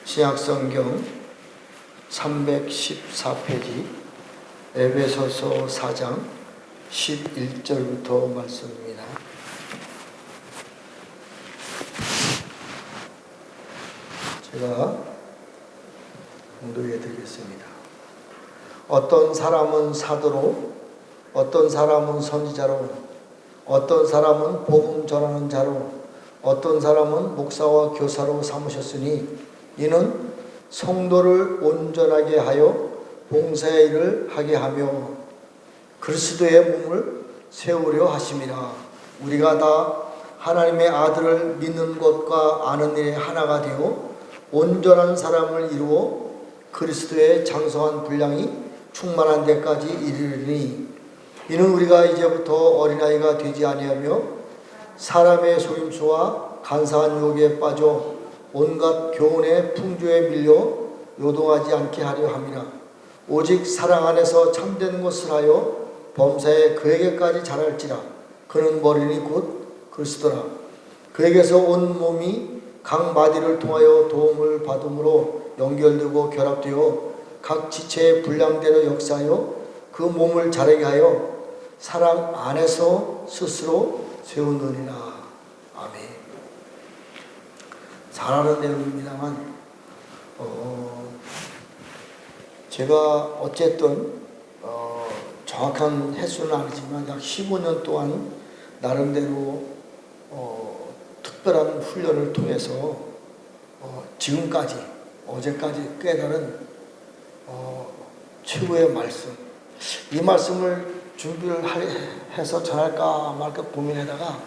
신약성경 314페이지 에베소서 4장 11절부터 말씀입니다. 제가 공독해 드리겠습니다. 어떤 사람은 사도로, 어떤 사람은 선지자로, 어떤 사람은 복음 전하는 자로, 어떤 사람은 목사와 교사로 삼으셨으니 이는 성도를 온전하게 하여 봉사의 일을 하게 하며 그리스도의 몸을 세우려 하심이라. 우리가 다 하나님의 아들을 믿는 것과 아는 일에 하나가 되어 온전한 사람을 이루어 그리스도의 장성한 분량이 충만한 데까지 이르리니 이는 우리가 이제부터 어린아이가 되지 아니하며 사람의 속임수와 간사한 유혹에 빠져 온갖 교훈의 풍조에 밀려 요동하지 않게 하려 함이라. 오직 사랑 안에서 참된 것을 하여 범사에 그에게까지 자랄지라. 그는 머리니 곧 그리스도라. 그에게서 온 몸이 각 마디를 통하여 도움을 받음으로 연결되고 결합되어 각 지체의 분량대로 역사하여 그 몸을 자라게 하여 사랑 안에서 스스로 세우느니라. 아멘. 잘 아는 내용입니다만 제가 어쨌든 정확한 횟수는 아니지만 약 15년 동안 나름대로 특별한 훈련을 통해서 지금까지 어제까지 깨달은 최고의 말씀, 이 말씀을 준비를 해서 전할까 말까 고민하다가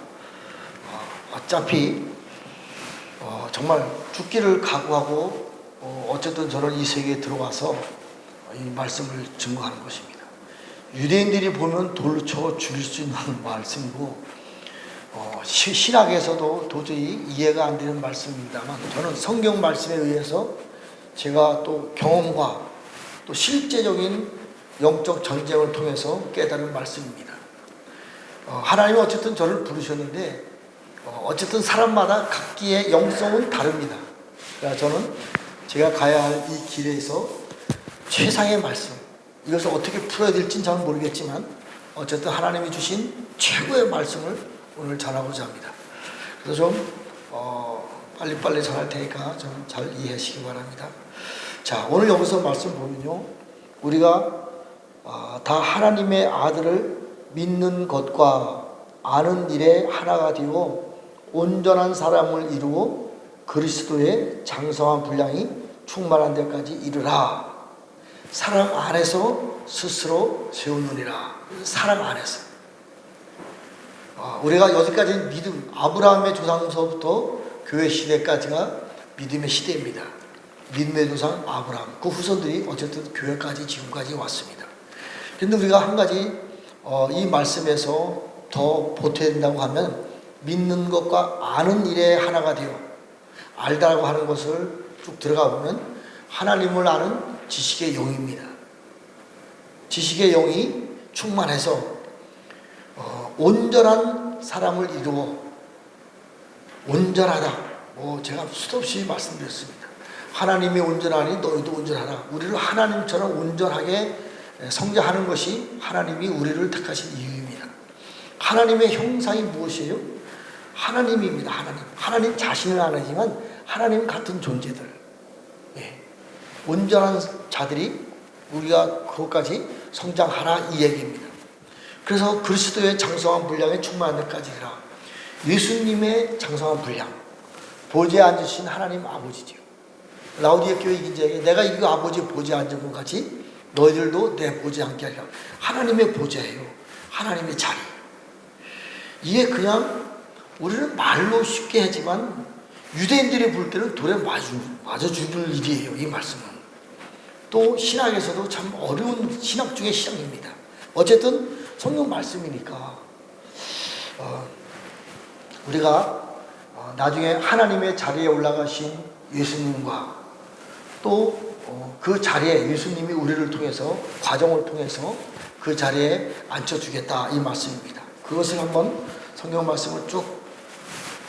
어차피 정말 죽기를 각오하고 어쨌든 저는 이 세계에 들어와서 이 말씀을 증거하는 것입니다. 유대인들이 보면 돌로 쳐 죽일 수 있는 말씀이고 신학에서도 도저히 이해가 안 되는 말씀입니다만 저는 성경 말씀에 의해서 제가 또 경험과 또 실제적인 영적 전쟁을 통해서 깨달은 말씀입니다. 하나님은 어쨌든 저를 부르셨는데 어쨌든 사람마다 각기의 영성은 다릅니다. 그래서 저는 제가 가야 할 이 길에서 최상의 말씀, 이것을 어떻게 풀어야 될지는 잘 모르겠지만 어쨌든 하나님이 주신 최고의 말씀을 오늘 전하고자 합니다. 그래서 좀 빨리빨리 전할 테니까 좀 잘 이해하시기 바랍니다. 자, 오늘 여기서 말씀 보면요, 우리가 다 하나님의 아들을 믿는 것과 아는 일에 하나가 되어 온전한 사람을 이루어 그리스도의 장성한 분량이 충만한 데까지 이르라. 사랑 안에서 스스로 세우느니라. 사랑 안에서. 우리가 여기까지 믿음, 아브라함의 조상서부터 교회 시대까지가 믿음의 시대입니다. 믿음의 조상 아브라함, 그 후손들이 어쨌든 교회까지 지금까지 왔습니다. 그런데 우리가 한 가지 이 말씀에서 더 보태야 된다고 하면 믿는 것과 아는 일에 하나가 되어, 알다라고 하는 것을 쭉 들어가 보면 하나님을 아는 지식의 영입니다. 지식의 영이 충만해서 온전한 사람을 이루어, 온전하다, 제가 수도 없이 말씀드렸습니다. 하나님이 온전하니 너희도 온전하라. 우리를 하나님처럼 온전하게 성장하는 것이 하나님이 우리를 택하신 이유입니다. 하나님의 형상이 무엇이에요? 하나님입니다. 하나님 자신을 안 하지만 하나님 같은 존재들, 온전한 자들이 우리가 그것까지 성장하라, 이 얘기입니다. 그래서 그리스도의 장성한 분량에 충만한 데까지 해라. 예수님의 장성한 분량, 보좌에 앉으신 하나님 아버지죠. 라우디에 교회 이기자에게 내가 이 아버지 보좌에 앉은 것 같이 너희들도 내 보좌에 앉게 하리라. 하나님의 보좌예요. 하나님의 자리. 이게 그냥 우리는 말로 쉽게 하지만 유대인들이 볼 때는 돌에 맞아 죽을 일이에요. 이 말씀은. 또 신학에서도 참 어려운 신학 중의 신학입니다. 어쨌든 성경 말씀이니까 우리가 나중에 하나님의 자리에 올라가신 예수님과 또 그 자리에 예수님이 우리를 통해서, 과정을 통해서 그 자리에 앉혀주겠다, 이 말씀입니다. 그것을 한번 성경 말씀을 쭉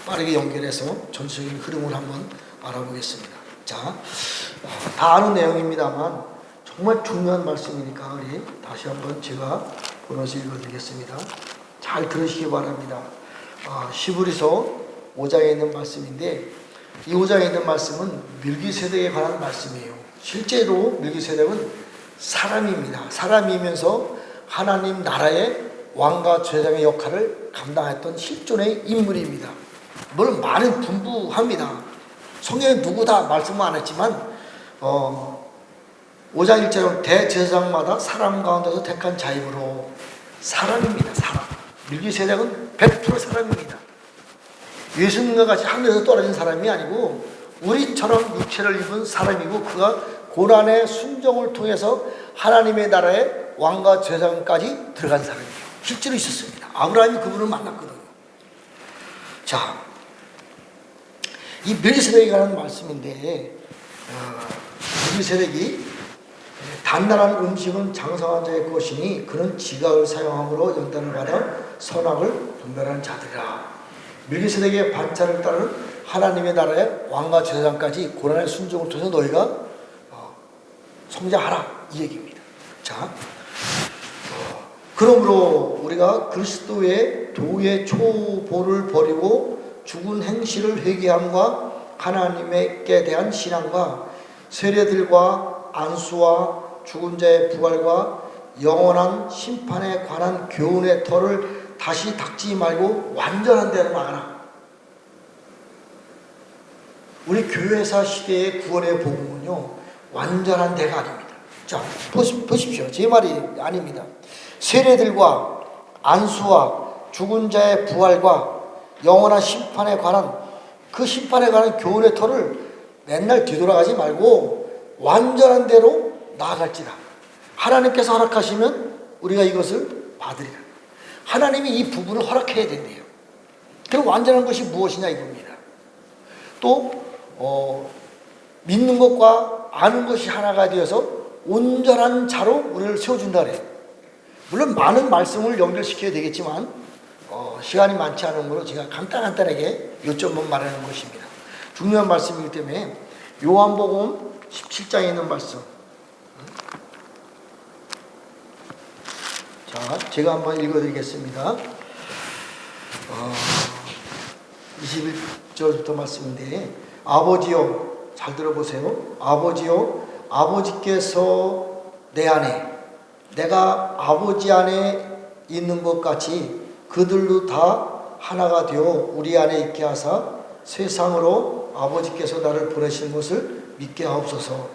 빠르게 연결해서 전체적인 흐름을 한번 알아보겠습니다. 자, 다 아는 내용입니다만 정말 중요한 말씀이니까 우리 다시 한번 제가 번호서 읽어드리겠습니다. 잘 들으시기 바랍니다. 히브리서 5장에 있는 말씀인데 이 5장에 있는 말씀은 멜기세덱에 관한 말씀이에요. 실제로 멜기세덱은 사람입니다. 사람이면서 하나님 나라의 왕과 제사장의 역할을 감당했던 실존의 인물입니다. 물론 많은 분부합니다. 성경에 누구 다 말씀은 안 했지만 5장 1절은 대제사장마다 사람 가운데서 택한 자임으로 사람입니다. 사람. 멜기세덱은 100% 사람입니다. 예수님과 같이 하늘에서 떨어진 사람이 아니고 우리처럼 육체를 입은 사람이고 그가 고난의 순종을 통해서 하나님의 나라의 왕과 제사장까지 들어간 사람이에요. 실제로 있었습니다. 아브라함이 그분을 만났거든요. 자, 이 멜기세덱에 관한 말씀인데 멜기세덱이 단단한 음식은 장성한 자의 것이니 그는 지각을 사용함으로 연단을 받아 선악을 분별하는 자들이라. 멜기세덱의 반차를 따르는 하나님의 나라의 왕과 제사장까지 고난의 순종을 통해서 너희가 성장하라 이 얘기입니다. 자, 그러므로 우리가 그리스도의 도의 초보를 버리고 죽은 행실을 회개함과 하나님께 대한 신앙과 세례들과 안수와 죽은 자의 부활과 영원한 심판에 관한 교훈의 털을 다시 닦지 말고 완전한 데로 나가라. 우리 교회사 시대의 구원의 복음은요 완전한 데가 아닙니다. 자, 보십시오. 제 말이 아닙니다. 세례들과 안수와 죽은 자의 부활과 영원한 심판에 관한 그 심판에 관한 교훈의 털을 맨날 뒤돌아가지 말고 완전한 대로 나아갈지라. 하나님께서 허락하시면 우리가 이것을 받으리라. 하나님이 이 부분을 허락해야 된대요. 그럼 완전한 것이 무엇이냐 이겁니다. 또 믿는 것과 아는 것이 하나가 되어서 온전한 자로 우리를 세워준다 그래요. 물론 많은 말씀을 연결시켜야 되겠지만 시간이 많지 않은 거로 제가 간단하게 요점만 말하는 것입니다. 중요한 말씀이기 때문에 요한복음 17장에 있는 말씀, 자, 제가 한번 읽어드리겠습니다. 21절부터 말씀인데 아버지여, 잘 들어보세요. 아버지여, 아버지께서 내 안에, 내가 아버지 안에 있는 것 같이 그들도 다 하나가 되어 우리 안에 있게 하사 세상으로 아버지께서 나를 보내신 것을 믿게 하옵소서.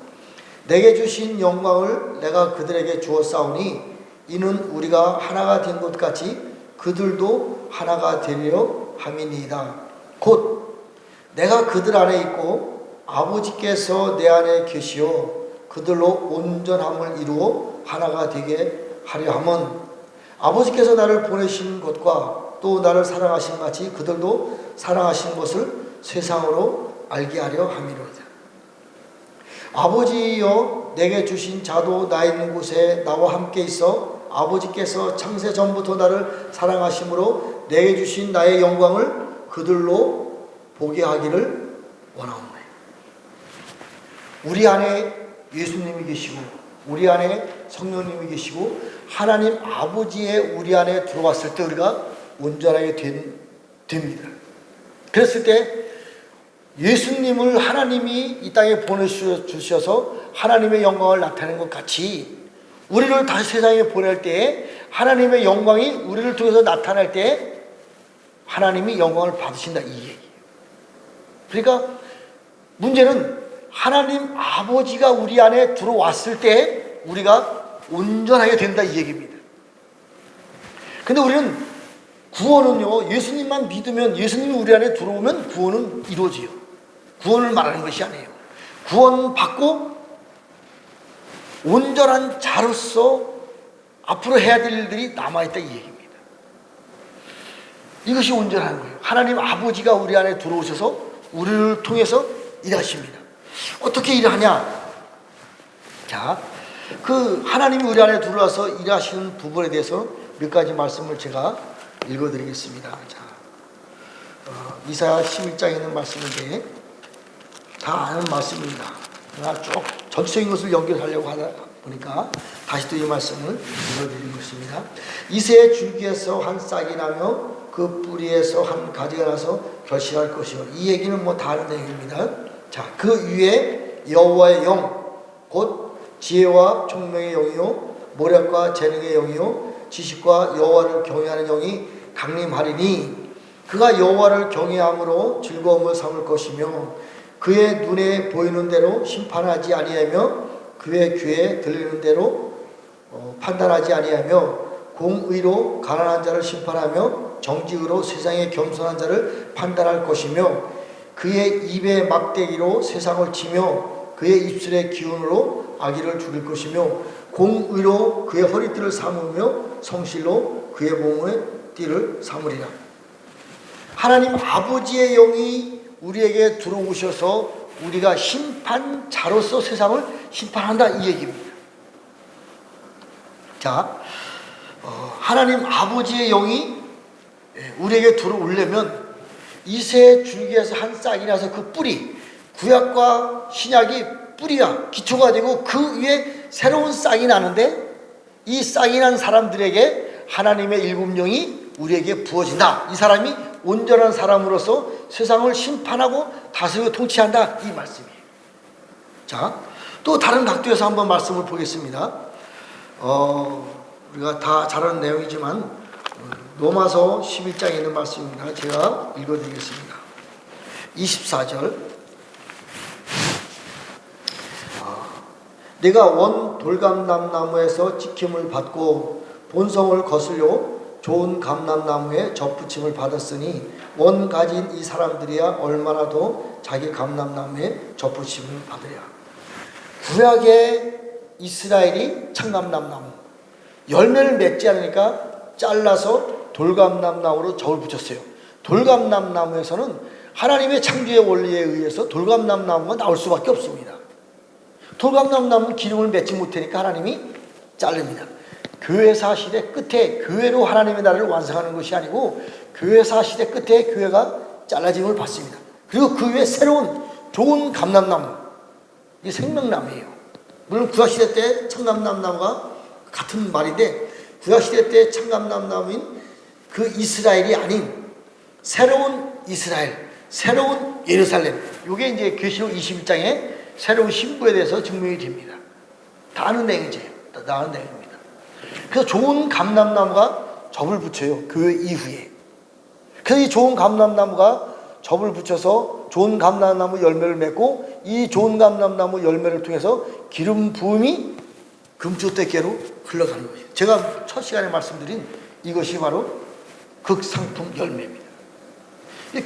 내게 주신 영광을 내가 그들에게 주었사오니 이는 우리가 하나가 된 것 같이 그들도 하나가 되려 함이니이다. 곧 내가 그들 안에 있고 아버지께서 내 안에 계시어 그들로 온전함을 이루어 하나가 되게 하려 함은 아버지께서 나를 보내신 것과 또 나를 사랑하신 같이 그들도 사랑하신 것을 세상으로 알게 하려 함이로다. 아버지여, 내게 주신 자도 나 있는 곳에 나와 함께 있어 아버지께서 창세 전부터 나를 사랑하심으로 내게 주신 나의 영광을 그들로 보게 하기를 원하옵나이다. 우리 안에 예수님이 계시고 우리 안에 성령님이 계시고 하나님 아버지의 우리 안에 들어왔을 때 우리가 온전하게 됩니다. 그랬을 때 예수님을 하나님이 이 땅에 보내주셔서 하나님의 영광을 나타내는 것 같이 우리를 다시 세상에 보낼 때에 하나님의 영광이 우리를 통해서 나타날 때 하나님이 영광을 받으신다 이 얘기예요. 그러니까 문제는 하나님 아버지가 우리 안에 들어왔을 때 우리가 온전하게 된다 이 얘기입니다. 근데 우리는 구원은요, 예수님만 믿으면, 예수님이 우리 안에 들어오면 구원은 이루어져요. 구원을 말하는 것이 아니에요. 구원 받고 온전한 자로서 앞으로 해야 될 일들이 남아있다 이 얘기입니다. 이것이 온전한 거예요. 하나님 아버지가 우리 안에 들어오셔서 우리를 통해서 일하십니다. 어떻게 일하냐? 자, 그 하나님이 우리 안에 들어와서 일하시는 부분에 대해서 몇 가지 말씀을 제가 읽어드리겠습니다. 자, 이사야 11장에 있는 말씀인데 다 아는 말씀입니다. 그러나 쭉 전체적인 것을 연결하려고 하다 보니까 다시 또 이 말씀을 읽어드린 것입니다. 이새의 줄기에서 한 싹이 나며 그 뿌리에서 한 가지가 나서 결실할 것이요. 이 얘기는 뭐 다 아는 얘기입니다. 자, 그 위에 여호와의 영, 곧 지혜와 총명의 영이요 모략과 재능의 영이요 지식과 여호와를 경외하는 영이 강림하리니 그가 여호와를 경외함으로 즐거움을 삼을 것이며 그의 눈에 보이는 대로 심판하지 아니하며 그의 귀에 들리는 대로 판단하지 아니하며 공의로 가난한 자를 심판하며 정직으로 세상의 겸손한 자를 판단할 것이며 그의 입의 막대기로 세상을 치며 그의 입술의 기운으로 악의를 죽일 것이며 공의로 그의 허리띠를 삼으며 성실로 그의 몸의 띠를 삼으리라. 하나님 아버지의 영이 우리에게 들어오셔서 우리가 심판자로서 세상을 심판한다 이 얘기입니다. 자, 하나님 아버지의 영이 우리에게 들어오려면 이새 줄기에서 한 싹이 나서 그 뿌리, 구약과 신약이 뿌리가 기초가 되고 그 위에 새로운 싹이 나는데 이 싹이 난 사람들에게 하나님의 일곱 영이 우리에게 부어진다. 이 사람이 온전한 사람으로서 세상을 심판하고 다스리고 통치한다 이 말씀이에요. 자, 또 다른 각도에서 한번 말씀을 보겠습니다. 우리가 다 잘 아는 내용이지만 로마서 11장에 있는 말씀입니다. 제가 읽어드리겠습니다. 24절 내가 원 돌감람나무에서 찍힘을 받고 본성을 거슬려 좋은 감람나무에 접붙임을 받았으니 원 가진 이 사람들이야 얼마나 더 자기 감람나무에 접붙임을 받으랴. 구약의 이스라엘이 참감람나무 열매를 맺지 않으니까 잘라서 돌감람나무로 접을 붙였어요. 돌감람나무에서는 하나님의 창조의 원리에 의해서 돌감람나무가 나올 수밖에 없습니다. 돌감람나무는 기름을 맺지 못하니까 하나님이 자릅니다. 교회사 시대 끝에 교회로 하나님의 나라를 완성하는 것이 아니고 교회사 시대 끝에 교회가 잘라짐을 받습니다. 그리고 그 위에 새로운 좋은 감람나무, 이게 생명나무예요. 물론 구약시대 때 참감람나무가 같은 말인데 구약시대 때 참감람나무인 그 이스라엘이 아닌 새로운 이스라엘, 새로운 예루살렘, 이게 이제 계시록 21장에 새로운 신부에 대해서 증명이 됩니다. 다 아는 내용이죠. 다 아는 내용입니다. 그래서 좋은 감람나무가 접을 붙여요. 그 이후에. 그래서 이 좋은 감람나무가 접을 붙여서 좋은 감람나무 열매를 맺고 이 좋은 감람나무 열매를 통해서 기름 부음이 금주대께로 흘러가는 거예요. 제가 첫 시간에 말씀드린 이것이 바로 극상품 열매입니다.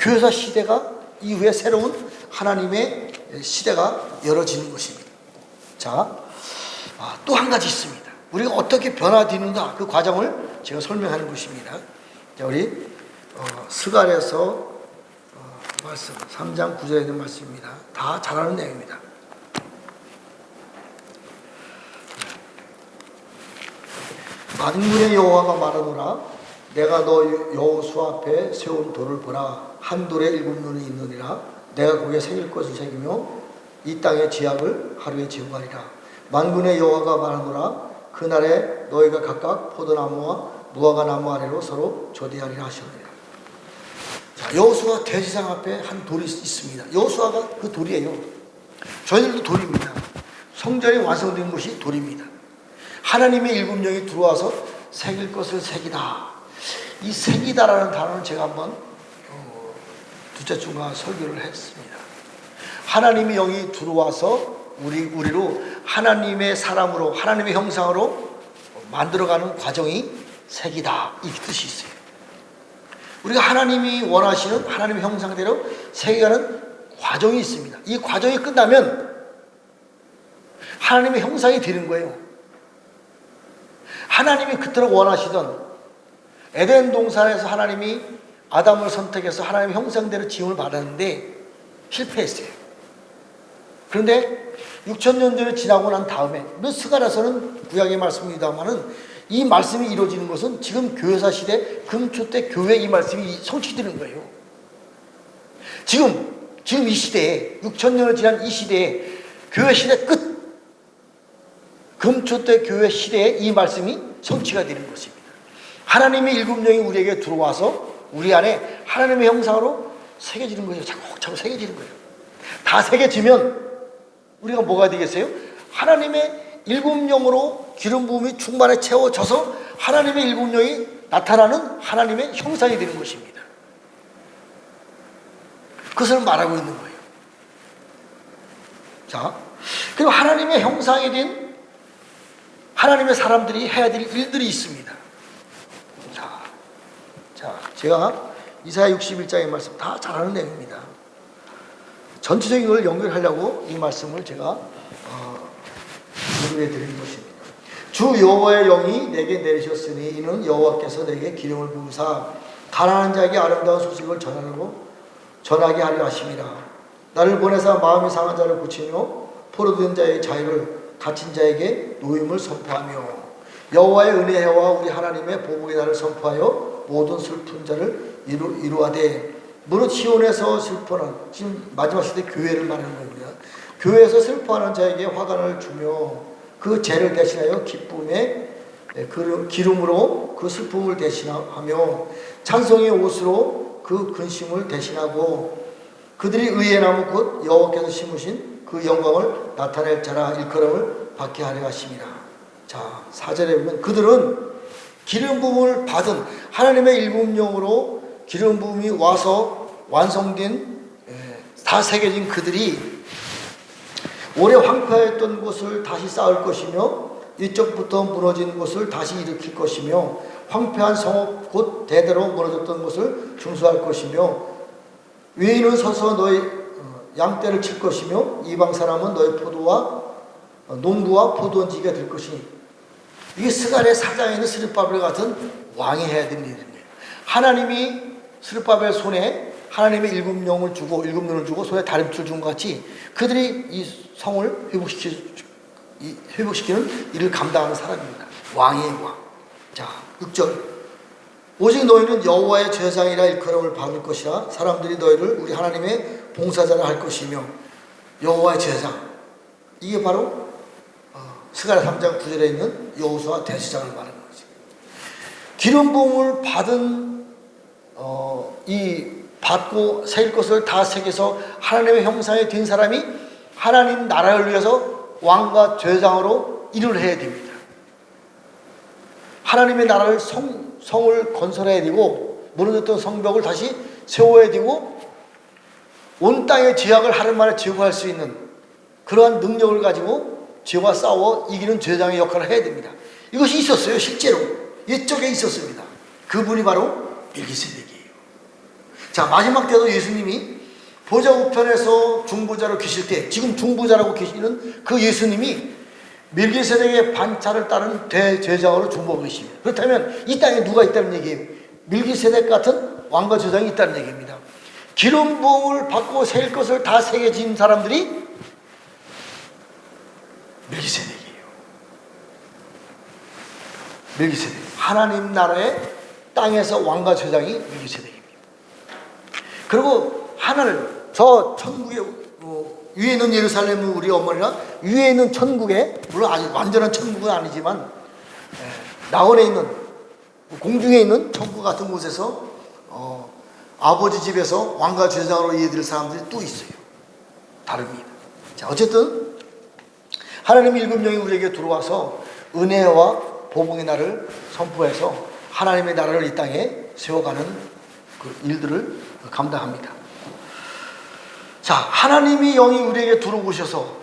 교회사 시대가 이후에 새로운 하나님의 시대가 열어지는 것입니다. 자, 또 한 가지 있습니다. 우리가 어떻게 변화되는가 그 과정을 제가 설명하는 것입니다. 자, 우리 스갈에서 말씀 3장 9절에 있는 말씀입니다. 다 잘 아는 내용입니다. 만군의 여호와가 말하노라 내가 너 여호수 앞에 세운 돌을 보라 한 돌에 7눈이 있느니라 내가 거기에 새길 것을 새기며 이 땅의 지약을 하루에 제거하리라. 만군의 여호와가 말하노라 그날에 너희가 각각 포도나무와 무화과 나무 아래로 서로 조대하리라 하시느니라. 자, 여호수아 대제사장 앞에 한 돌이 있습니다. 여호수아가 그 돌이에요. 저희들도 돌입니다. 성전이 완성된 것이 돌입니다. 하나님의 일곱 영이 들어와서 새길 것을 새기다. 이 새기다라는 단어는 제가 한번 둘째 주가 설교를 했습니다. 하나님의 영이 들어와서 우리로 하나님의 사람으로 하나님의 형상으로 만들어가는 과정이 새기다 이 뜻이 있어요. 우리가 하나님이 원하시는 하나님의 형상대로 새겨가는 과정이 있습니다. 이 과정이 끝나면 하나님의 형상이 되는 거예요. 하나님이 그토록 원하시던 에덴 동산에서 하나님이 아담을 선택해서 하나님의 형상대로 지음을 받았는데 실패했어요. 그런데 6,000년 전에 지나고 난 다음에 스가랴서는 구약의 말씀입니다만은 이 말씀이 이루어지는 것은 지금 교회사 시대 금초 때 교회 이 말씀이 성취되는 거예요. 지금 지금 이 시대에 6,000년을 지난 이 시대에 교회 시대 끝 금초 때 교회 시대에 이 말씀이 성취가 되는 것입니다. 하나님의 일곱 영이 우리에게 들어와서 우리 안에 하나님의 형상으로 새겨지는 거예요. 차곡차곡 새겨지는 거예요. 다 새겨지면 우리가 뭐가 되겠어요? 하나님의 일곱 영으로 기름 부음이 충만에 채워져서 하나님의 일곱 영이 나타나는 하나님의 형상이 되는 것입니다. 그것을 말하고 있는 거예요. 자, 그리고 하나님의 형상이 된 하나님의 사람들이 해야 될 일들이 있습니다. 자, 제가 이사야 61장의 말씀 다 잘 아는 내용입니다. 전체적인 걸 연결하려고 이 말씀을 제가 공유해 드리는 것입니다. 주 여호와의 영이 내게 내리셨으니 이는 여호와께서 내게 기름을 부으사 가난한 자에게 아름다운 소식을 전하게 하려 하심이라. 나를 보내사 마음이 상한 자를 고치며 포로된 자의 자유를 갇힌 자에게 노임을 선포하며 여호와의 은혜와 우리 하나님의 보복의 날을 선포하여 모든 슬픈 자를 이루하되 무릇 시온에서 슬퍼하는, 지금 마지막 시대 교회를 말하는 겁니다. 교회에서 슬퍼하는 자에게 화관을 주며 그 죄를 대신하여 기쁨의 기름으로 그 슬픔을 대신하며 찬송의 옷으로 그 근심을 대신하고 그들이 의의 나무 곧 여호와께서 심으신 그 영광을 나타낼 자라 일컬음을 받게 하려 하심이라. 자, 4절에 보면 그들은 기름 부음을 받은 하나님의 일곱 영으로 기름 부음이 와서 완성된 다 새겨진 그들이 오래 황폐했던 곳을 다시 쌓을 것이며 이쪽부터 무너진 곳을 다시 일으킬 것이며 황폐한 성읍 곧 대대로 무너졌던 곳을 중수할 것이며 외인은 서서 너희 양떼를 칠 것이며 이방 사람은 너희 포도와 농부와 포도원지기가 될 것이니 이게 스갈의 사장에 있는 스룹바벨 같은 왕이 해야 되는 일입니다. 하나님이 스룹바벨 손에 하나님의 일곱 영을 주고 일곱 눈을 주고 손에 다림줄 준 것 같이 그들이 이 성을 회복시키는 일을 감당하는 사람입니다. 왕의 왕. 자, 6절. 오직 너희는 여호와의 제사장이라 일컬음을 받을 것이라 사람들이 너희를 우리 하나님의 봉사자라 할 것이며 여호와의 제사장. 이게 바로 스가랴 3장 9절에 있는 여호수아 대제사장을 말하는 거지. 기름 부음을 받은 이 받고 새길 것을 다 새겨서 하나님의 형상에 된 사람이 하나님 나라를 위해서 왕과 제사장으로 일을 해야 됩니다. 하나님의 나라를 성을 건설해야 되고 무너졌던 성벽을 다시 세워야 되고 온 땅의 죄악을 하루 만에 제거할 수 있는 그러한 능력을 가지고 죄와 싸워 이기는 제사장의 역할을 해야 됩니다. 이것이 있었어요. 실제로 옛적에 있었습니다. 그분이 바로 멜기세덱이에요. 자, 마지막 때도 예수님이 보좌 우편에서 중보자로 계실 때 지금 중보자라고 계시는 그 예수님이 멜기세덱의 반차를 따른 대제사장으로 중보하고 계십니다. 그렇다면 이 땅에 누가 있다는 얘기예요? 멜기세덱 같은 왕과 제사장이 있다는 얘기입니다. 기름 부음을 받고 새길 것을 다 새겨진 사람들이 멜기세덱이에요. 멜기세덱. 하나님 나라의 땅에서 왕과 제사장이 멜기세덱입니다. 그리고 하늘, 저 천국에 위에 있는 예루살렘은 우리 어머니가 위에 있는 천국에, 물론 아직 완전한 천국은 아니지만 낙원에 있는 공중에 있는 천국 같은 곳에서 아버지 집에서 왕과 제사장으로 이해될 사람들이 또 있어요. 다릅니다. 자, 어쨌든 하나님의 일곱 영이 우리에게 들어와서 은혜와 보복의 날을 선포해서 하나님의 나라를 이 땅에 세워가는 그 일들을 감당합니다. 자, 하나님의 영이 우리에게 들어오셔서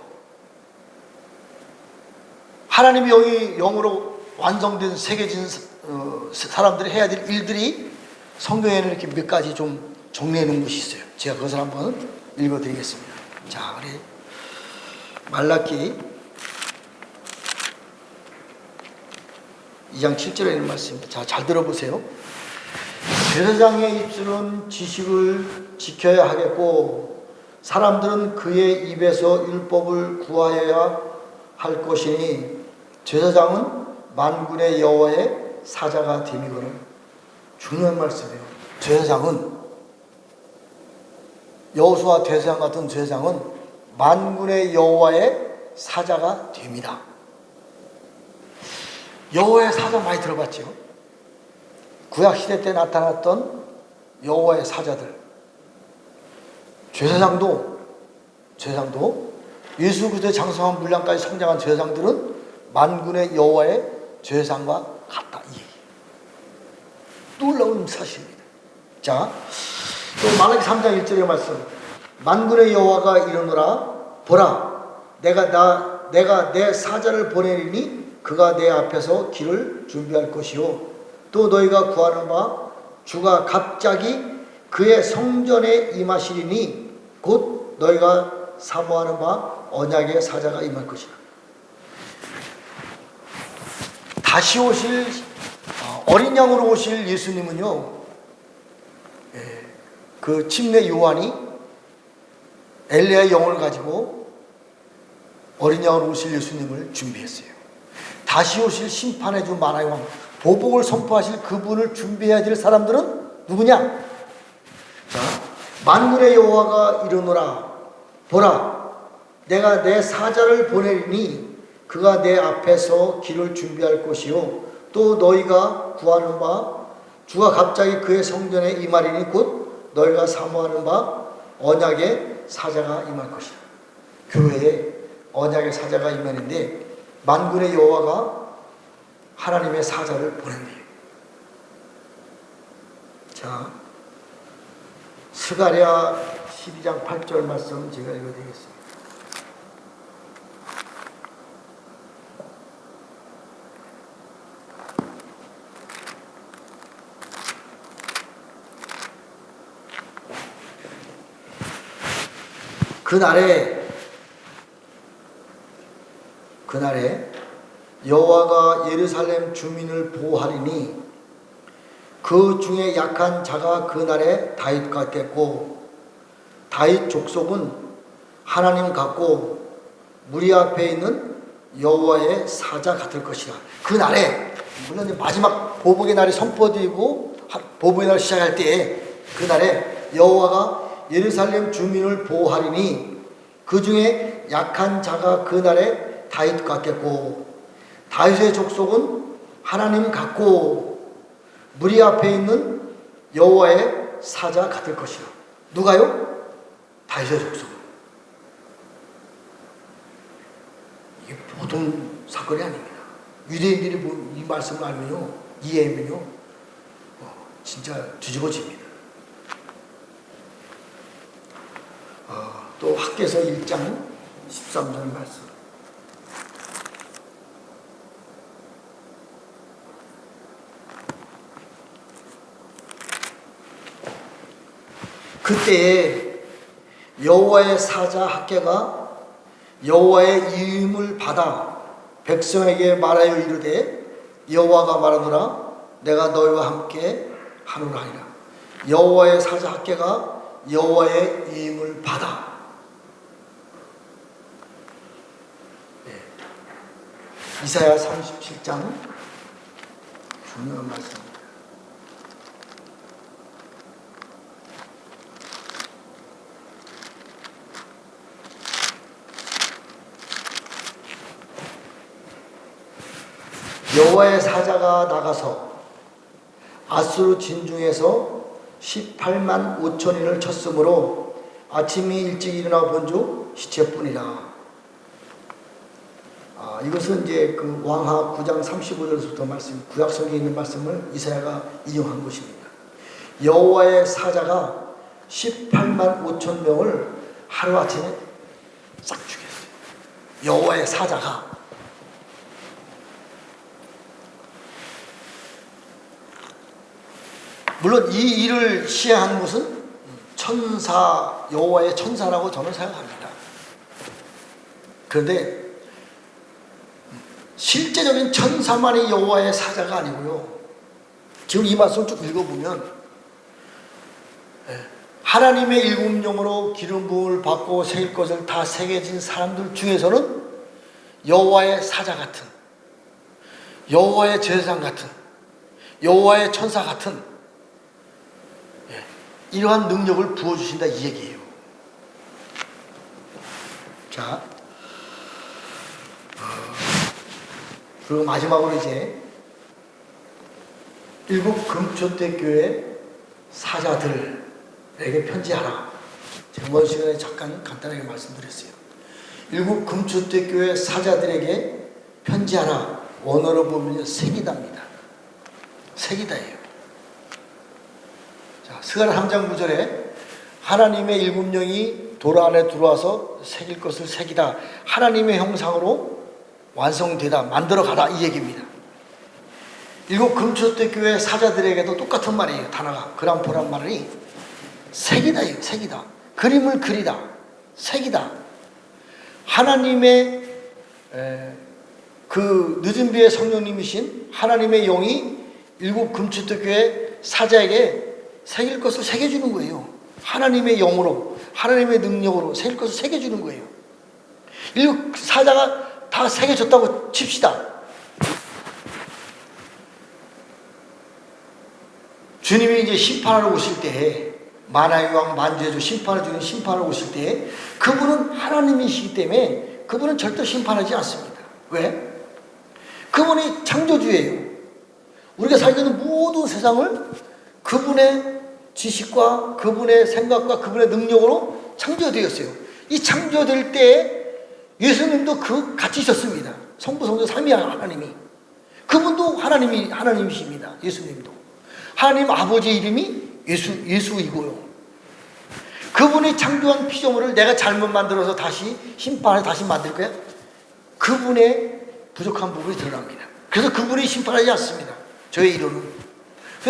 하나님의 영이 영으로 완성된 새겨진 사람들이 해야 될 일들이 성경에는 이렇게 몇 가지 좀 정리해 놓은 것이 있어요. 제가 그것을 한번 읽어드리겠습니다. 자, 우리 말라기 2장 7절에 있는 말씀입니다. 자, 잘 들어보세요. 제사장의 입술은 지식을 지켜야 하겠고 사람들은 그의 입에서 율법을 구하여야 할 것이니 제사장은 만군의 여호와의 사자가 됨이거늘. 중요한 말씀이에요. 제사장은 여호수아 대제사장 같은 제사장은 만군의 여호와의 사자가 됩니다. 여호와의 사자 많이 들어봤죠? 구약시대 때 나타났던 여호와의 사자들. 제사장도 예수 그리스도의 장성한 분량까지 성장한 제사장들은 만군의 여호와의 제사장과 같다. 이 놀라운 사실입니다. 자, 또 말라기 3장 1절의 말씀. 만군의 여호와가 이르노라 보라 내가 내 사자를 보내리니 그가 내 앞에서 길을 준비할 것이요 또 너희가 구하는 바 주가 갑자기 그의 성전에 임하시리니 곧 너희가 사모하는 바 언약의 사자가 임할 것이라. 다시 오실 어린 양으로 오실 예수님은요, 그 침례 요한이 엘리야의 영을 가지고 어린 양으로 오실 예수님을 준비했어요. 다시 오실 심판의 주 만화의 왕, 보복을 선포하실 그분을 준비해야 될 사람들은 누구냐? 자, 만군의 여호와가 이르노라 보라 내가 내 사자를 보내리니 그가 내 앞에서 길을 준비할 것이요 또 너희가 구하는 바 주가 갑자기 그의 성전에 임하리니 곧 너희가 사모하는 바 언약의 사자가 임할 것이라. 교회에 언약의 사자가 임하는데 만군의 여호와가 하나님의 사자를 보낸대요. 자, 스가랴 12장 8절 말씀 제가 읽어드리겠습니다. 그날에 여호와가 예루살렘 주민을 보호하리니 그 중에 약한 자가 그날에 다윗 같겠고 다윗 족속은 하나님 같고 무리 앞에 있는 여호와의 사자 같을 것이라. 그날에 물론 마지막 보복의 날이 선포되고 보복의 날 시작할 때에 그날에 여호와가 예루살렘 주민을 보호하리니 그 중에 약한 자가 그날에 다윗 같겠고 다윗의 족속은 하나님 같고 무리 앞에 있는 여호와의 사자 같을 것이라. 누가요? 다윗의 족속은. 이게 보통 사건이 아닙니다. 유대인들이 이 말씀을 알면요, 이해하면요, 진짜 뒤집어집니다. 또 학개서 1장 13절 말씀. 그때에 여호와의 사자 학개가 여호와의 이임을 받아 백성에게 말하여 이르되 여호와가 말하노라 내가 너희와 함께 하노라 하니라. 여호와의 사자 학개가 여호와의 이임을 받아. 이사야 37장 중요한 말씀입니다. 여호와의 사자가 나가서 아수르 진중에서 18만 5천인을 쳤으므로 아침이 일찍 일어나 본즉 시체뿐이라. 이것은 이제 그 왕하 9장 35절부터 말씀, 구약성경에 있는 말씀을 이사야가 인용한 것입니다. 여호와의 사자가 18만 5천 명을 하루아침에 싹 죽였어요. 여호와의 사자가. 물론 이 일을 시행한 것은 천사, 여호와의 천사라고 저는 생각합니다. 그런데 실제적인 천사만이 여호와의 사자가 아니고요. 지금 이 말씀 쭉 읽어보면 하나님의 일곱 영으로 기름 부음을 받고 새길 것을 다 새겨진 사람들 중에서는 여호와의 사자 같은, 여호와의 제사장 같은, 여호와의 천사 같은 이러한 능력을 부어주신다 이 얘기예요. 자, 그리고 마지막으로 이제 일곱 금초대교회 사자들에게 편지하라. 저번 시간에 잠깐 간단하게 말씀드렸어요. 일곱 금초대교회 사자들에게 편지하라. 원어로 보면 세기다입니다. 세기다예요. 자, 스가랴 3장 9절에 하나님의 일곱 영이 돌 안에 들어와서 새길 것을 새기다. 하나님의 형상으로 완성되다. 만들어 가다. 이 얘기입니다. 일곱 금초대교회 사자들에게도 똑같은 말이에요. 단어가 그람포란 말이 새기다예요. 새기다. 그림을 그리다. 새기다. 하나님의 그 늦은 비의 성령님이신 하나님의 영이 일곱 금초대교회 사자에게 새길 것을 새겨주는 거예요. 하나님의 영으로, 하나님의 능력으로 새길 것을 새겨주는 거예요. 일곱 사자가 다 새겨졌다고 칩시다. 주님이 이제 심판하러 오실 때, 만화의 왕 만주에서 심판을 주는 심판하러 오실 때, 그분은 하나님이시기 때문에 그분은 절대 심판하지 않습니다. 왜? 그분이 창조주예요. 우리가 살고 있는 모든 세상을 그분의 지식과 그분의 생각과 그분의 능력으로 창조되었어요. 이 창조될 때 예수님도 같이 있었습니다. 성부, 성자, 삼위 하나님이. 그분도 하나님이십니다. 예수님도. 하나님 아버지의 이름이 예수이고요. 그분이 창조한 피조물을 내가 잘못 만들어서 다시 심판에 다시 만들 거야? 그분의 부족한 부분이 드러납니다. 그래서 그분이 심판하지 않습니다. 저의 이론은.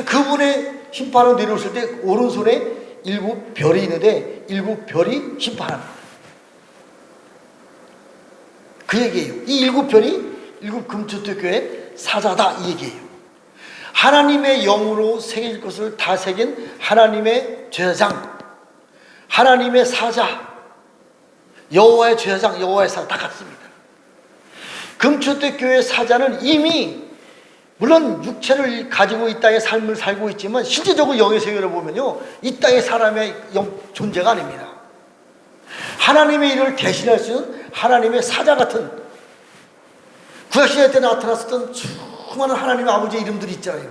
그분의 심판을 내려오실 때 오른손에 일곱 별이 있는데 일곱 별이 심판합니다. 그 얘기예요. 이 일곱 별이 일곱 금초대교회 사자다 이 얘기예요. 하나님의 영으로 새길 것을 다 새긴 하나님의 제사장, 하나님의 사자, 여호와의 제사장, 여호와의 사자 다 같습니다. 금초대교회 사자는 이미 물론 육체를 가지고 이 땅의 삶을 살고 있지만 실제적으로 영의 세계를 보면요, 이 땅의 사람의 존재가 아닙니다. 하나님의 일을 대신할 수 있는 하나님의 사자 같은, 구약시대 때 나타났었던 수많은 하나님의 아버지의 이름들이 있잖아요.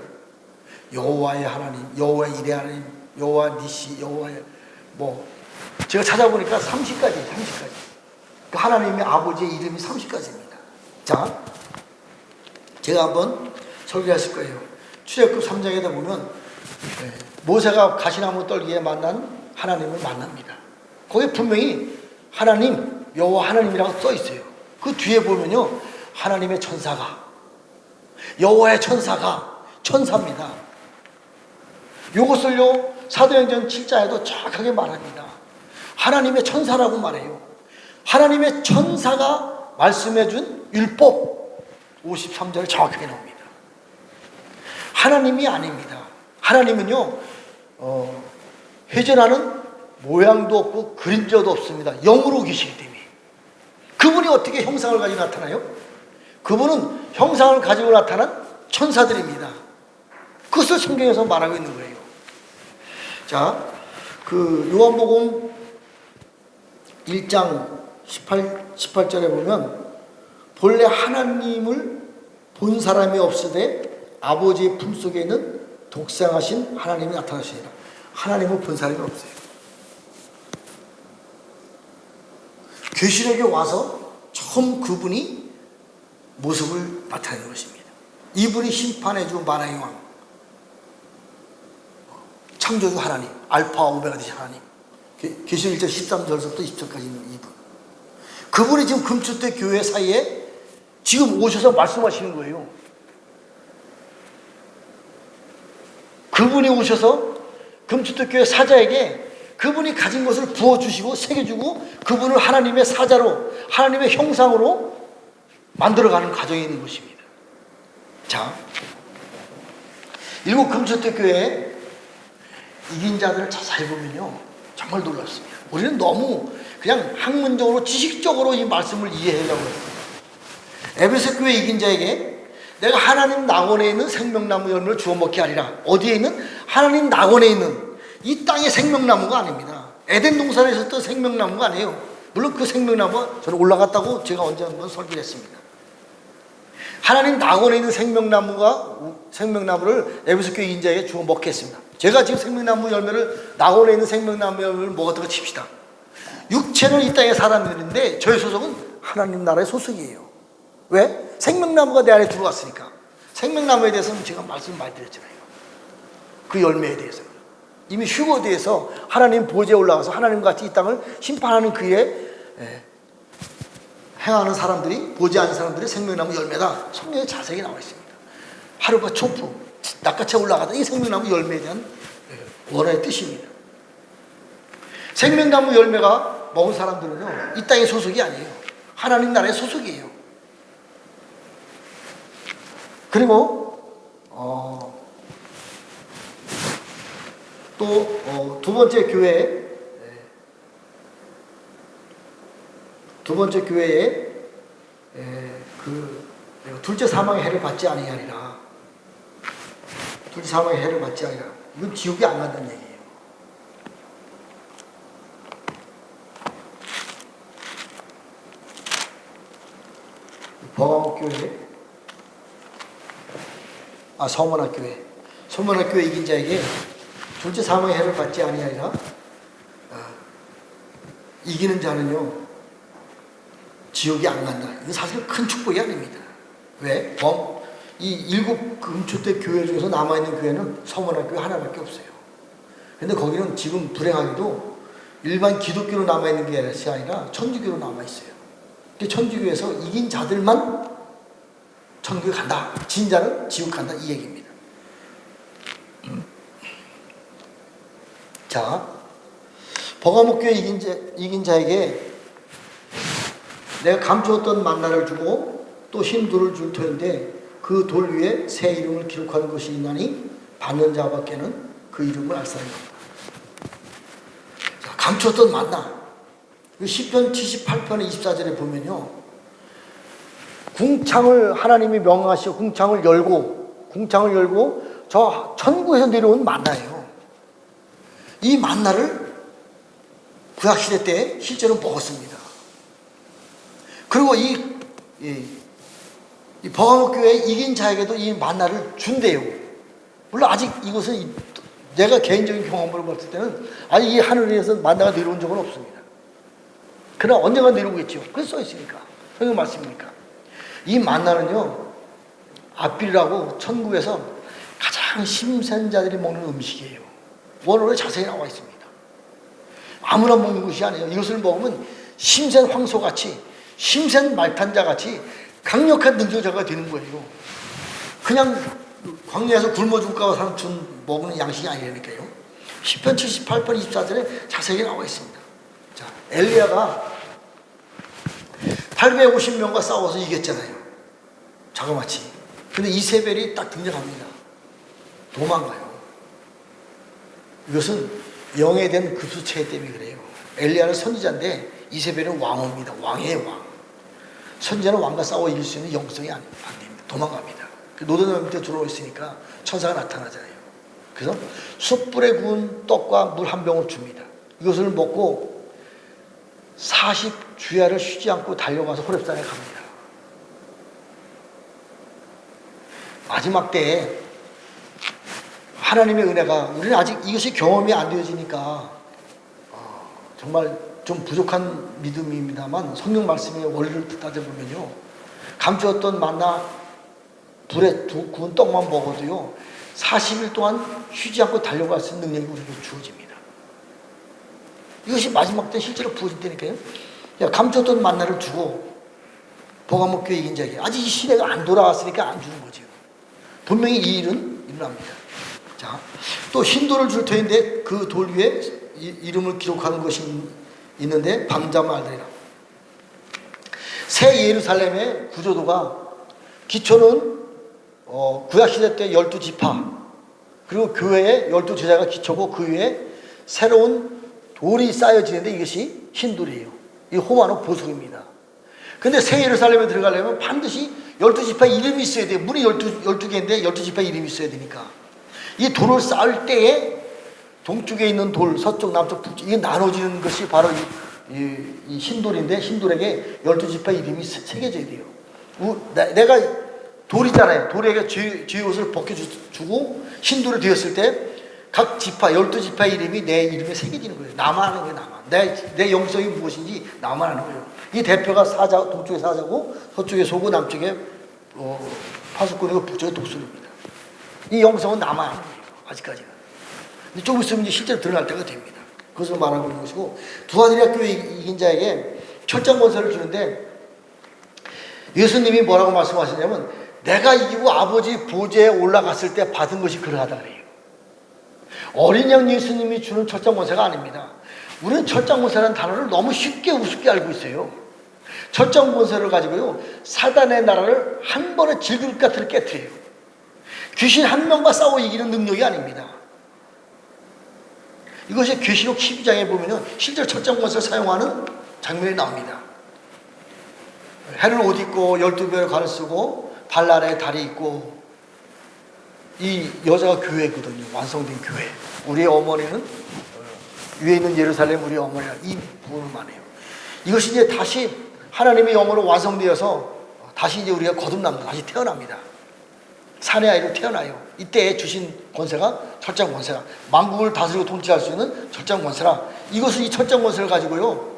여호와의 하나님, 여호와의 일의 하나님, 여호와 니시, 여호와의 제가 찾아보니까 30가지. 그 하나님의 아버지의 이름이 30가지입니다. 자, 제가 한번 설교했을 거예요. 출애굽 3장에다 보면 모세가 가시나무 떨기에 만난 하나님을 만납니다. 거기에 분명히 하나님, 여호와 하나님이라고 써 있어요. 그 뒤에 보면요, 하나님의 천사가, 여호와의 천사가 천사입니다. 이것을요 사도행전 7장에도 정확하게 말합니다. 하나님의 천사라고 말해요. 하나님의 천사가 말씀해준 율법 53절에 정확하게 나옵니다. 하나님이 아닙니다. 하나님은요 회전하는 모양도 없고 그림자도 없습니다. 영으로 계시기 때문에. 그분이 어떻게 형상을 가지고 나타나요? 그분은 형상을 가지고 나타난 천사들입니다. 그것을 성경에서 말하고 있는 거예요. 자, 그 요한복음 1장 18절에 보면 본래 하나님을 본 사람이 없으되 아버지의 품속에 있는 독생하신 하나님이 나타나시니라. 하나님을 본 사람이 없어요. 계시록에 와서 처음 그분이 모습을 나타내는 것입니다. 이분이 심판해주고 만왕의 왕, 창조주 하나님, 알파와 오메가 되신 하나님. 계시록 1장 13절부터 20절까지 있는 이분. 그분이 지금 금초대 교회 사이에 지금 오셔서 말씀하시는 거예요. 그분이 오셔서 금초대 교회 사자에게 그분이 가진 것을 부어주시고 새겨주고 그분을 하나님의 사자로, 하나님의 형상으로 만들어가는 과정이 있는 것입니다. 자, 일곱 금초대 교회에 이긴 자들을 자세히 보면요 정말 놀랍습니다. 우리는 너무 그냥 학문적으로 지식적으로 이 말씀을 이해하려고 해요. 에베소 교회 이긴 자에게 내가 하나님 낙원에 있는 생명나무 열매를 주워 먹게 하리라. 어디에 있는? 하나님 낙원에 있는 이 땅의 생명나무가 아닙니다. 에덴 동산에 있었던 생명나무가 아니에요. 물론 그 생명나무가 저는 올라갔다고 제가 언제 한번 설교를 했습니다. 하나님 낙원에 있는 생명나무를 에베소 교회 인자에게 주어 먹게 했습니다. 제가 지금 생명나무 열매를, 낙원에 있는 생명나무 열매를 먹었다고 칩시다. 육체는 이 땅의 사람들인데 저의 소속은 하나님 나라의 소속이에요. 왜? 생명나무가 내 안에 들어왔으니까. 생명나무에 대해서는 제가 말씀 많이 드렸잖아요. 그 열매에 대해서 이미 휴거돼서 하나님 보좌에 올라가서 하나님과 같이 이 땅을 심판하는 그의 행하는 사람들이, 보지 않는 사람들이 생명나무 열매다. 성경에 자세히 나와 있습니다. 하루가 촛불 낚아채 올라가다 이 생명나무 열매에 대한 원어의 뜻입니다. 생명나무 열매가 먹은 사람들은요, 이 땅의 소속이 아니에요. 하나님 나라의 소속이에요. 그리고 또 두 번째 교회에 둘째 사망의 해를 받지 아니하리라. 둘째 사망의 해를 받지 아니하리라. 이건 지옥에 안 간다는 얘기예요. 버가목교회, 서문학교회, 서문학교회 이긴 자에게 둘째 사망의 해를 받지 아니하리라. 이기는 자는요, 지옥이 안 간다. 이건 사실 큰 축복이 아닙니다. 왜? 이 일곱 금초대 교회 중에서 남아있는 교회는 서문학교회 하나밖에 없어요. 근데 거기는 지금 불행하게도 일반 기독교로 남아있는 게 아니라 천주교로 남아있어요. 근데 천주교에서 이긴 자들만 천국에 간다. 진 자는 지옥 간다. 이 얘기입니다. 자, 버가목교회 이긴 자에게 내가 감추었던 만나를 주고 또 흰 돌을 줄 터인데 그 돌 위에 새 이름을 기록하는 것이 있나니 받는 자밖에는 그 이름을 알 사람이 없다. 자, 감추었던 만나. 시편 78편의 24절에 보면요, 궁창을 하나님이 명하시고 궁창을 열고 저 천국에서 내려온 만나예요. 이 만나를 구약시대 때 실제로 먹었습니다. 그리고 이 버가목교회 이긴 자에게도 이 만나를 준대요. 물론 아직 이것은 내가 개인적인 경험으로 봤을 때는 아직 이 하늘에서 만나가 내려온 적은 없습니다. 그러나 언젠가 내려오겠죠. 그래서 써있으니까. 성경 말씀이니까. 이 만나는요, 아필이라고 천국에서 가장 힘센 자들이 먹는 음식이에요. 원어로 자세히 나와 있습니다. 아무나 먹는 것이 아니에요. 이것을 먹으면 힘센 황소같이, 힘센 말탄자같이 강력한 능력자가 되는 거예요. 그냥 광야에서 굶어 죽을까 봐 먹는 양식이 아니라니까요. 시편 78편 24절에 자세히 나와 있습니다. 자, 엘리야가 850명과 싸워서 이겼잖아요. 자그마치. 근데 이세벨이 딱 등장합니다. 도망가요. 이것은 영에 대한 급수체 때문에 그래요. 엘리야는 선지자인데 이세벨은 왕입니다. 왕의 왕. 선지자는 왕과 싸워 이길 수 있는 영성이 안 됩니다. 도망갑니다. 노드남 밑에 들어와 있으니까 천사가 나타나잖아요. 그래서 숯불에 구운 떡과 물 한 병을 줍니다. 이것을 먹고 40주야를 쉬지 않고 달려가서 호렙산에 갑니다. 마지막 때에 하나님의 은혜가, 우리는 아직 이것이 경험이 안 되어지니까 정말 좀 부족한 믿음입니다만 성경 말씀의 원리를 따져보면요, 감추었던 만나 불에 구운 떡만 먹어도요 40일 동안 쉬지 않고 달려갈 수 있는 능력이 우리에게 주어집니다. 이것이 마지막 때 실제로 부어진다니까요. 감췄던 만나를 주고 버가목교회 이긴 자에게, 아직 이 시대가 안 돌아왔으니까 안 주는 거죠. 분명히 이 일은 일어납니다. 자, 또 흰돌을 줄 터인데 그 돌 위에 이름을 기록하는 것이 있는데 밤잠 알리라. 새 예루살렘의 구조도가, 기초는 구약시대 때 12지파, 그리고 교회의 12제자가 기초고 그 위에 새로운 돌이 쌓여지는데 이것이 흰돌이에요. 이 호마노 보석입니다. 근데 새 예루살렘에 들어가려면 반드시 12지파 이름이 있어야 돼요. 문이 12개인데 12지파 이름이 있어야 되니까. 이 돌을 쌓을 때에 동쪽에 있는 돌, 서쪽, 남쪽, 북쪽, 이게 나눠지는 것이 바로 이 신돌인데 신돌에게 12지파 이름이 새겨져야 돼요. 내가 돌이잖아요. 돌에게 죄의 옷을 벗겨주고 신돌이 되었을 때 각 지파 12지파 이름이 내 이름에 새겨지는 거예요. 나만 아는 거예요. 나만. 내 영성이 무엇인지 나만 아는 거예요. 이 대표가 사자, 동쪽에 사자고 서쪽에 소고 남쪽에 파수꾼이고 북쪽에 독수리입니다. 이 영성은 나만 아는 거예요. 아직까지는. 근데 조금 있으면 이제 실제로 드러날 때가 됩니다. 그것을 말하고 있는 것이고, 두아드리아 교회 이긴 자에게 철장 권세를 주는데 예수님이 뭐라고 말씀하시냐면 내가 이기고 아버지 보좌에 올라갔을 때 받은 것이 그러하다 그래요. 어린 양 예수님이 주는 철장 권세가 아닙니다. 우리는 철장 권세라는 단어를 너무 쉽게 우습게 알고 있어요. 철장 권세를 가지고요, 사단의 나라를 한 번에 질그릇 같은 깨트려요. 귀신 한 명과 싸워 이기는 능력이 아닙니다. 이것이 계시록 12장에 보면은 실제로 철장 권세를 사용하는 장면이 나옵니다. 해를 옷 입고 12별의 관을 쓰고 발 아래에 달이 있고, 이 여자가 교회거든요. 완성된 교회. 우리의 어머니는 위에 있는 예루살렘 우리의 어머니가 이 부분만 해요. 이것이 이제 다시 하나님의 영으로 완성되어서 다시 이제 우리가 거듭납니다. 다시 태어납니다. 산의 아이로 태어나요. 이때 주신 권세가 철장 권세라. 만국을 다스리고 통치할 수 있는 철장 권세라. 이것은 이 철장 권세를 가지고요,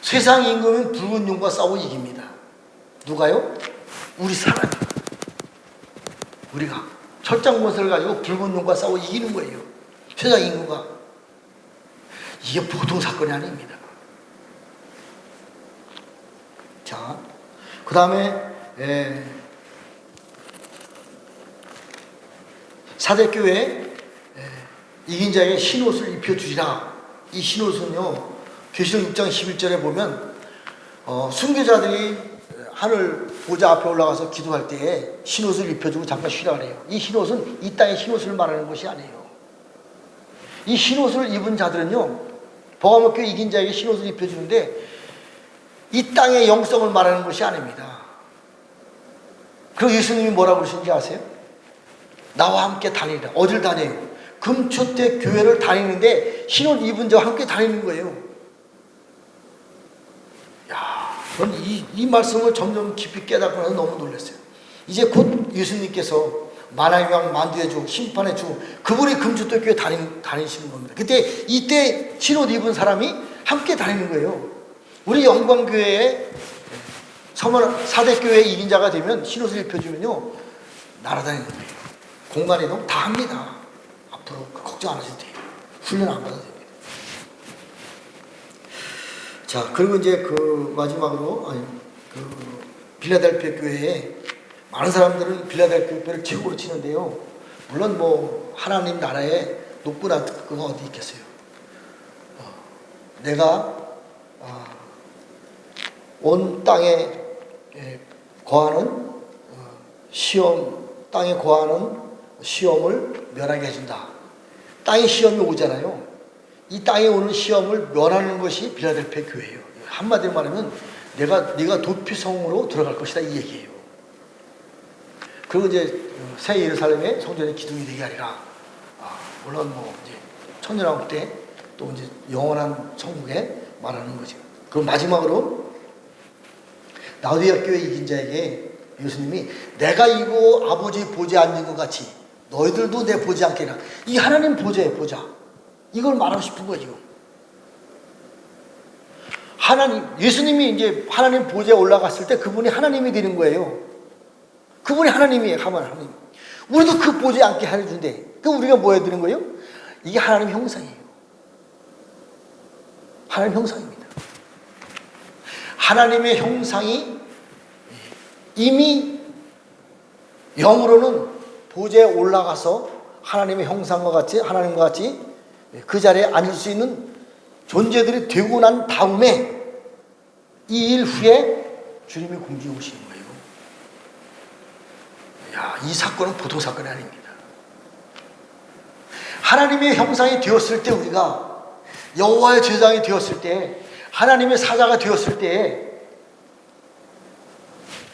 세상 임금인 붉은 용과 싸워 이깁니다. 누가요? 우리 사람이. 우리가 철장 권세를 가지고 붉은 용과 싸워 이기는 거예요. 세상 임금과. 이게 보통 사건이 아닙니다. 자, 그 다음에 사대교회 이긴 자에게 흰옷을 입혀주시라. 이 흰옷은요, 계시록 6장 11절에 보면 순교자들이 하늘 보좌 앞에 올라가서 기도할 때에 흰옷을 입혀주고 잠깐 쉬라 그래요. 이 흰옷은 이 땅의 흰옷을 말하는 것이 아니에요. 이 흰옷을 입은 자들은요, 버가모교회 이긴 자에게 흰옷을 입혀주는데 이 땅의 영성을 말하는 것이 아닙니다. 그리고 예수님이 뭐라고 그러신지 아세요? 나와 함께 다니라. 어딜 다녀요? 금초대 교회를 다니는데 흰옷 입은 자와 함께 다니는 거예요. 야, 저는 이 말씀을 점점 깊이 깨닫고 나서 너무 놀랐어요. 이제 곧 예수님께서 만왕의 왕, 만두의 주, 심판의 주, 그분이 금초대 교회 다니시는 겁니다. 이때 흰옷 입은 사람이 함께 다니는 거예요. 우리 영광교회에 사대교회 이긴 자가 되면 흰옷을 입혀주면요, 날아다니는 거예요. 공간 이동 다 합니다. 앞으로 걱정 안 하셔도 돼요. 훈련 안 받아도 됩니다. 자, 그리고 이제 그 마지막으로 빌라델피아 교회에 많은 사람들은 빌라델피아 교회를 최고로 치는데요. 물론 뭐 하나님 나라에 높고 낮고가 어디 있겠어요. 내가 온 땅에 거하는 땅에 거하는 시험을 면하게 해준다. 땅에 시험이 오잖아요. 이 땅에 오는 시험을 면하는 것이 빌라델피아 교회예요. 한마디로 말하면 네가 도피성으로 들어갈 것이다, 이 얘기예요. 그리고 이제 새 예루살렘의 성전의 기둥이 되게 하리라. 물론 뭐 이제 천년왕국 때 또 이제 영원한 천국에 말하는 거죠. 그리고 마지막으로 라오디게아 교회 이긴 자에게 예수님이 내가 이고 아버지 보좌에 앉은 것 같이 너희들도 내 보지 않게 해라. 이 하나님 보좌의 보좌, 이걸 말하고 싶은 거죠. 예수님이 이제 하나님 보좌에 올라갔을 때 그분이 하나님이 되는 거예요. 그분이 하나님이에요. 하나님. 우리도 그 보좌에 앉게 해준대. 그럼 우리가 뭐 해야 되는 거예요? 이게 하나님 형상이에요. 하나님 형상입니다. 하나님의 형상이 이미 영으로는 보좌에 올라가서 하나님의 형상과 같이, 하나님과 같이 그 자리에 앉을 수 있는 존재들이 되고 난 다음에 이 일 후에 주님이 공중에 오시는 거예요. 이 사건은 보통 사건이 아닙니다. 하나님의 형상이 되었을 때, 우리가 여호와의 제사장이 되었을 때, 하나님의 사자가 되었을 때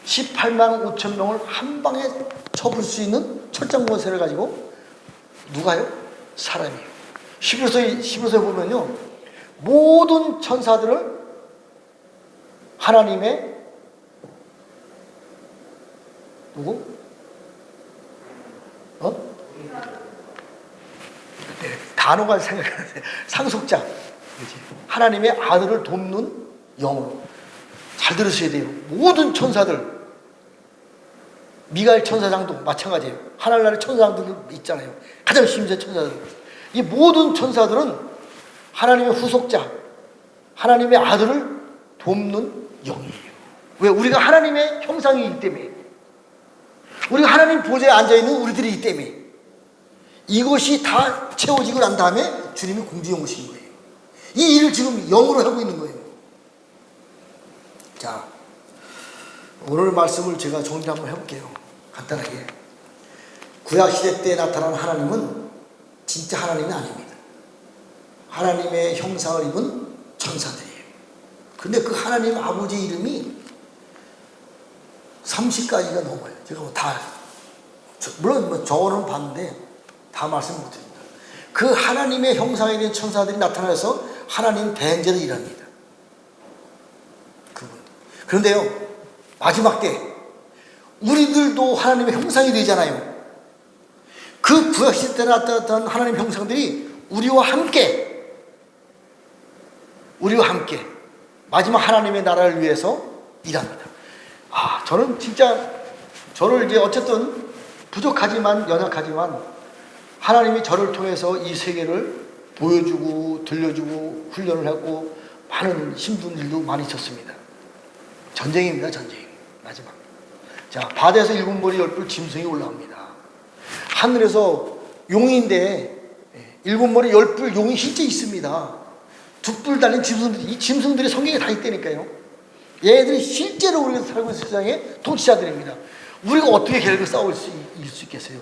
18만 5천 명을 한 방에 쳐볼 수 있는 철장 권세를 가지고 누가요? 사람이에요. 히브리서에 보면요, 모든 천사들을 하나님의 누구? 단어가 생각나는데 상속자. 그렇지? 하나님의 아들을 돕는 영으로. 잘 들으셔야 돼요. 모든 천사들, 미가엘 천사장도 마찬가지예요. 하늘나라의 천사장들 있잖아요. 가장 심지어 천사들. 이 모든 천사들은 하나님의 후속자, 하나님의 아들을 돕는 영이에요. 왜? 우리가 하나님의 형상이기 때문에, 우리가 하나님 보좌에 앉아있는 우리들이기 때문에, 이것이 다 채워지고 난 다음에 주님이 공중에 오신 거예요. 이 일을 지금 영으로 하고 있는 거예요. 자, 오늘 말씀을 제가 정리 한번 해볼게요. 간단하게. 구약시대 때 나타난 하나님은 진짜 하나님이 아닙니다. 하나님의 형상을 입은 천사들이에요. 근데 그 하나님 아버지 이름이 30가지가 넘어요. 제가 다, 물론 적어는 봤는데 다 말씀 못 드립니다. 그 하나님의 형상에 있는 천사들이 나타나서 하나님 대행제를 일합니다. 그분. 그런데요, 마지막 때 우리들도 하나님의 형상이 되잖아요. 그 구약시대 때 나타났던 하나님 형상들이 우리와 함께 마지막 하나님의 나라를 위해서 일합니다. 저는 진짜, 저를 이제 어쨌든 부족하지만 연약하지만 하나님이 저를 통해서 이 세계를 보여주고 들려주고 훈련을 하고 많은 힘든 일도 많이 있었습니다. 전쟁입니다. 전쟁. 마지막. 자, 바다에서 7머리 10뿔 짐승이 올라옵니다. 하늘에서 용인데 7머리 10뿔 용이 실제 있습니다. 2뿔 달린 짐승들이, 이 짐승들이 성경에 다 있다니까요. 얘들이 실제로 우리가 살고 있는 세상의 통치자들입니다. 우리가 어떻게 걔네들 싸울 수 있겠어요?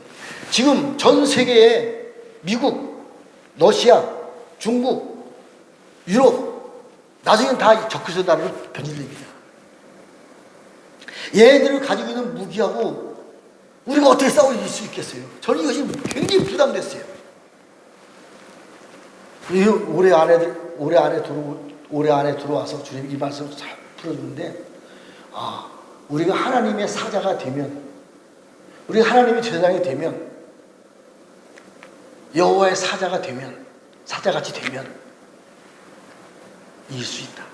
지금 전 세계에 미국, 러시아, 중국, 유럽, 나중에는 다 적그리스도 나라로 변질됩니다. 얘네들을 가지고 있는 무기하고 우리가 어떻게 싸울 수 있겠어요? 저는 이것이 굉장히 부담됐어요. 올해 안에 들어와서 주님 이 말씀을 잘 풀어주는데, 우리가 하나님의 사자가 되면, 우리가 하나님의 제사장이 되면, 여호와의 사자가 되면, 사자같이 되면 이길 수 있다.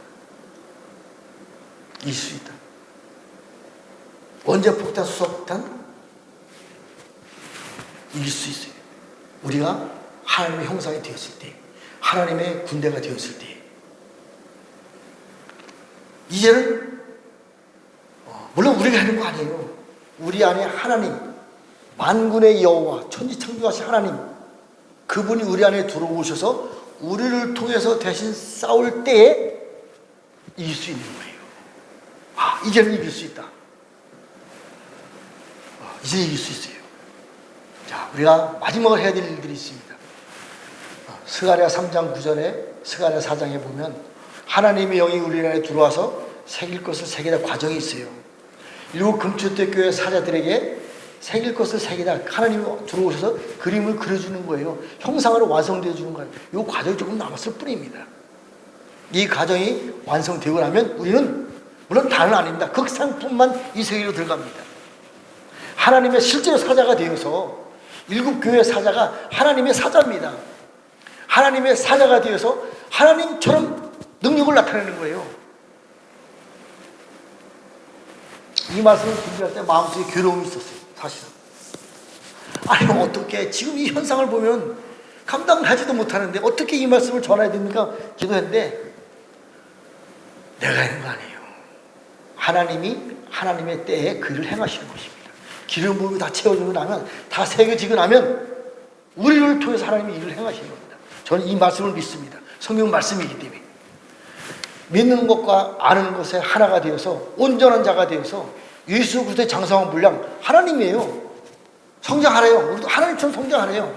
이길 수 있다. 원자폭탄, 수소폭탄 이길 수 있어요. 우리가 하나님의 형상이 되었을 때, 하나님의 군대가 되었을 때, 이제는 물론 우리가 하는 거 아니에요. 우리 안에 하나님, 만군의 여호와, 천지창조하신 하나님, 그분이 우리 안에 들어오셔서 우리를 통해서 대신 싸울 때에 이길 수 있는 거예요. 이제는 이길 수 있다. 이제 이길 수 있어요. 자, 우리가 마지막으로 해야 될 일들이 있습니다. 스가랴 3장 9절에 스가랴 4장에 보면 하나님의 영이 우리 안에 들어와서 새길 것을 새기다 과정이 있어요. 7 금초대 교회 사자들에게 새길 것을 새기다 하나님이 들어오셔서 그림을 그려주는 거예요. 형상으로 완성되어 주는 거예요. 이 과정이 조금 남았을 뿐입니다. 이 과정이 완성되고 나면 우리는, 물론 다는 아닙니다, 극상품만 이 세계로 들어갑니다. 하나님의 실제로 사자가 되어서 7 교회 사자가 하나님의 사자입니다. 하나님의 사자가 되어서 하나님처럼 능력을 나타내는 거예요. 이 말씀을 준비할 때 마음속에 괴로움이 있었어요. 사실은. 아니, 어떻게 지금 이 현상을 보면 감당하지도 못하는데 어떻게 이 말씀을 전해야 됩니까? 기도했는데 내가 하는 거 아니에요. 하나님이 하나님의 때에 그 일을 행하시는 것입니다. 기름 부음이 다 채워지고 나면, 다 새겨지고 나면 우리를 통해서 하나님이 일을 행하시는 겁니다. 저는 이 말씀을 믿습니다. 성경 말씀이기 때문에. 믿는 것과 아는 것에 하나가 되어서 온전한 자가 되어서 예수 그리스도의 장성한 분량, 하나님이에요. 성장하래요. 우리도 하나님처럼 성장하래요.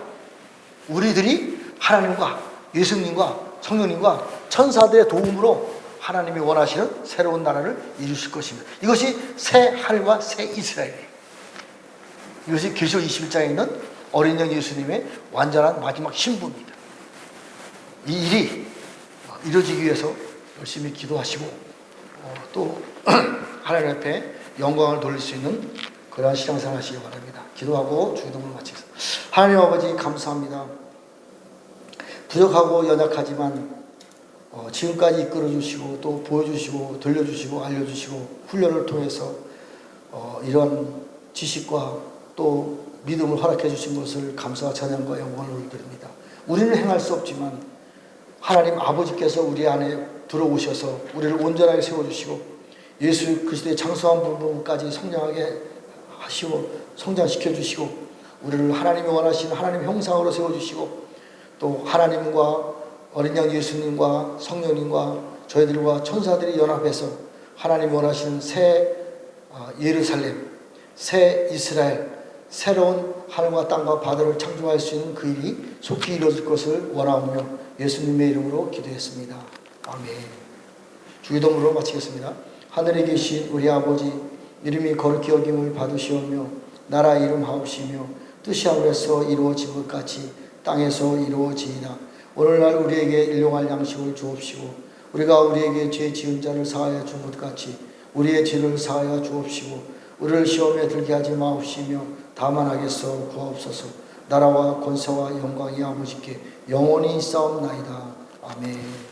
우리들이 하나님과 예수님과 성령님과 천사들의 도움으로 하나님이 원하시는 새로운 나라를 이루실 것입니다. 이것이 새 하늘과 새 이스라엘이에요. 이것이 계시록 21장에 있는 어린 양 예수님의 완전한 마지막 신부입니다. 이 일이 이루어지기 위해서 열심히 기도하시고 또 하나님 앞에 영광을 돌릴 수 있는 그러한 신앙생활 하시기 바랍니다. 기도하고 주기도문을 마치겠습니다. 하나님 아버지 감사합니다. 부족하고 연약하지만 지금까지 이끌어주시고 또 보여주시고 들려주시고 알려주시고 훈련을 통해서 이런 지식과 또 믿음을 허락해 주신 것을 감사와 찬양과 영광을 올려드립니다. 우리는 행할 수 없지만 하나님 아버지께서 우리 안에 들어오셔서 우리를 온전하게 세워주시고 예수 그리스도의 장수한 부분까지 성장하게 하시고 성장시켜 주시고 우리를 하나님이 원하시는 하나님 형상으로 세워주시고 또 하나님과 어린 양 예수님과 성령님과 저희들과 천사들이 연합해서 하나님이 원하시는 새 예루살렘, 새 이스라엘, 새로운 하늘과 땅과 바다를 창조할 수 있는 그 일이 속히 이루어질 것을 원하오며 예수님의 이름으로 기도했습니다. 아멘. 주기도문으로 마치겠습니다. 하늘에 계신 우리 아버지 이름이 거룩히 여김을 받으시오며 나라 이름 하옵시며 뜻이 하늘에서 이루어진 것 같이 땅에서 이루어지이다. 오늘날 우리에게 일용할 양식을 주옵시고 우리가 우리에게 죄 지은 자를 사하여 준 것 같이 우리의 죄를 사하여 주옵시고 우리를 시험에 들게 하지 마옵시며 다만 하겠어 구하옵소서. 나라와 권세와 영광이 아버지께 영원히 있사옵나이다. 아멘.